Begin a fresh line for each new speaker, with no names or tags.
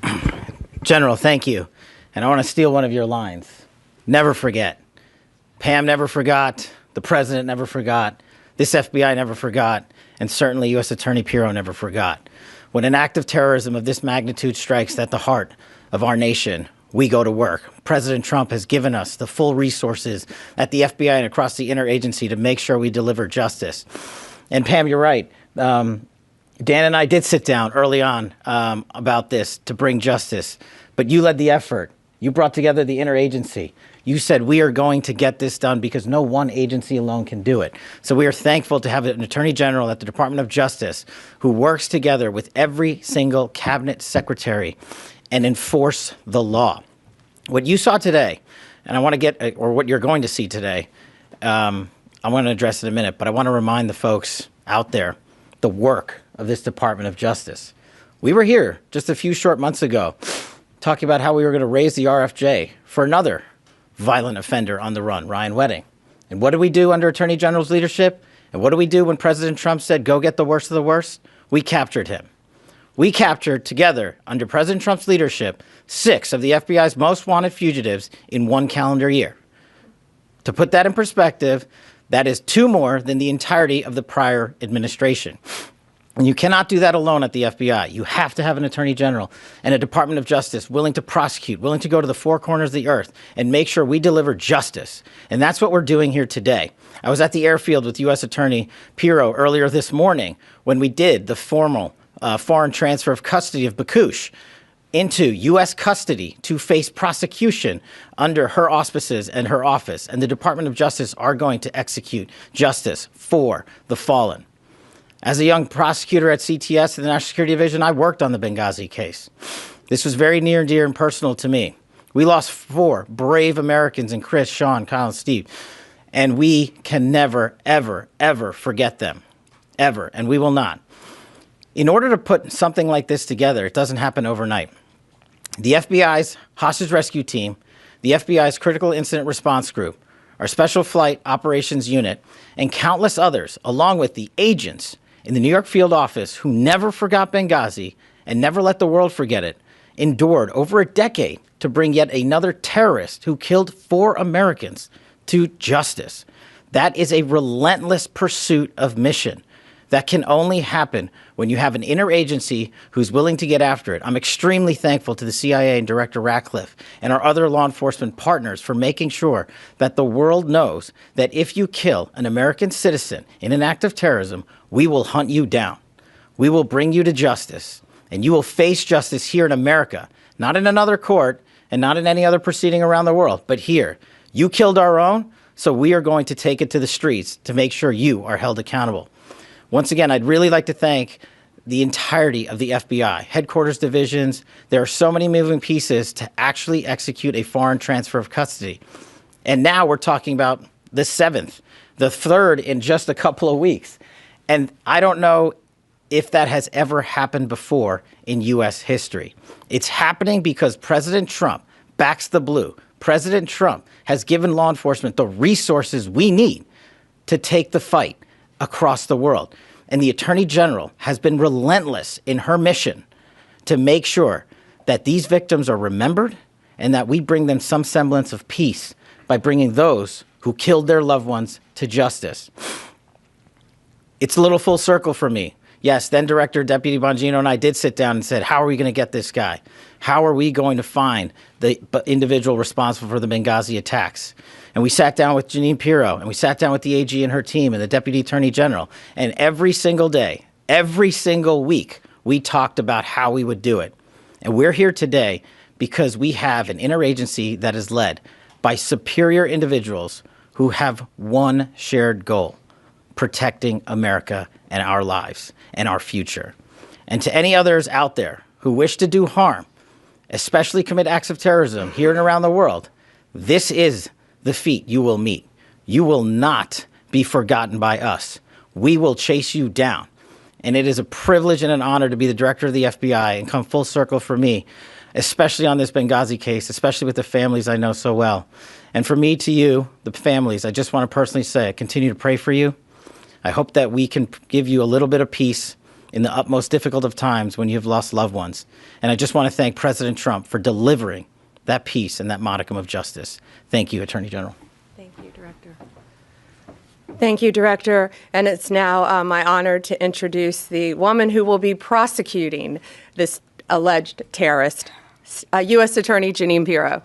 Gosh.
General, thank you. And I want to steal one of your lines. Never forget. Pam never forgot. The president never forgot. This FBI never forgot. And certainly U.S. Attorney Pirro never forgot. When an act of terrorism of this magnitude strikes at the heart of our nation, we go to work. President Trump has given us the full resources at the FBI and across the interagency to make sure we deliver justice. And Pam, you're right. Dan and I did sit down early on about this to bring justice, but you led the effort. You brought together the interagency. You said we are going to get this done because no one agency alone can do it. So we are thankful to have an Attorney General at the Department of Justice who works together with every single cabinet secretary and enforce the law. What you saw today, and I want to get, or what you're going to see today, I want to address in a minute, but I want to remind the folks out there the work of this Department of Justice. We were here just a few short months ago talking about how we were going to raise the RFJ for another violent offender on the run, Ryan Wedding. And what did we do under Attorney General's leadership? And what did we do when President Trump said, go get the worst of the worst? We captured him. We captured together, under President Trump's leadership, 6 of the FBI's most wanted fugitives in 1 calendar year. To put that in perspective, that is 2 more than the entirety of the prior administration. And you cannot do that alone at the FBI. You have to have an Attorney General and a Department of Justice willing to prosecute, willing to go to the 4 corners of the earth and make sure we deliver justice. And that's what we're doing here today. I was at the airfield with U.S. Attorney Pirro earlier this morning when we did the formal foreign transfer of custody of Bakush into U.S. custody to face prosecution under her auspices and her office. And the Department of Justice are going to execute justice for the fallen. As a young prosecutor at CTS in the National Security Division, I worked on the Benghazi case. This was very near and dear and personal to me. We lost 4 brave Americans in Chris, Sean, Kyle, and Steve. And we can never, ever, ever forget them. Ever. And we will not. In order to put something like this together, it doesn't happen overnight. The FBI's hostage rescue team, the FBI's critical incident response group, our special flight operations unit, and countless others, along with the agents in the New York field office who never forgot Benghazi and never let the world forget it, endured over a decade to bring yet another terrorist who killed 4 Americans to justice. That is a relentless pursuit of mission that can only happen when you have an interagency who's willing to get after it. I'm extremely thankful to the CIA and Director Ratcliffe and our other law enforcement partners for making sure that the world knows that if you kill an American citizen in an act of terrorism, we will hunt you down. We will bring you to justice, and you will face justice here in America, not in another court and not in any other proceeding around the world, but here. You killed our own, so we are going to take it to the streets to make sure you are held accountable. Once again, I'd really like to thank the entirety of the FBI, headquarters divisions. There are so many moving pieces to actually execute a foreign transfer of custody. And now we're talking about the 7th, the 3rd in just a couple of weeks. And I don't know if that has ever happened before in U.S. history. It's happening because President Trump backs the blue. President Trump has given law enforcement the resources we need to take the fight across the world. And the Attorney General has been relentless in her mission to make sure that these victims are remembered and that we bring them some semblance of peace by bringing those who killed their loved ones to justice. It's a little full circle for me. Yes, then Director Deputy Bongino and I did sit down and said, how are we going to get this guy? How are we going to find the individual responsible for the Benghazi attacks? And we sat down with Janine Pirro, and we sat down with the AG and her team and the Deputy Attorney General. And every single day, every single week, we talked about how we would do it. And we're here today because we have an interagency that is led by superior individuals who have one shared goal: protecting America and our lives and our future. And to any others out there who wish to do harm, especially commit acts of terrorism here and around the world, this is the feat you will meet. You will not be forgotten by us. We will chase you down. And it is a privilege and an honor to be the director of the FBI and come full circle for me, especially on this Benghazi case, especially with the families I know so well. And for me to you, the families, I just want to personally say, I continue to pray for you. I hope that we can give you a little bit of peace in the utmost difficult of times when you have lost loved ones. And I just want to thank President Trump for delivering that peace and that modicum of justice. Thank you, Attorney General.
Thank you, Director. Thank you, Director. And it's now my honor to introduce the woman who will be prosecuting this alleged terrorist, U.S. Attorney Janine Pirro.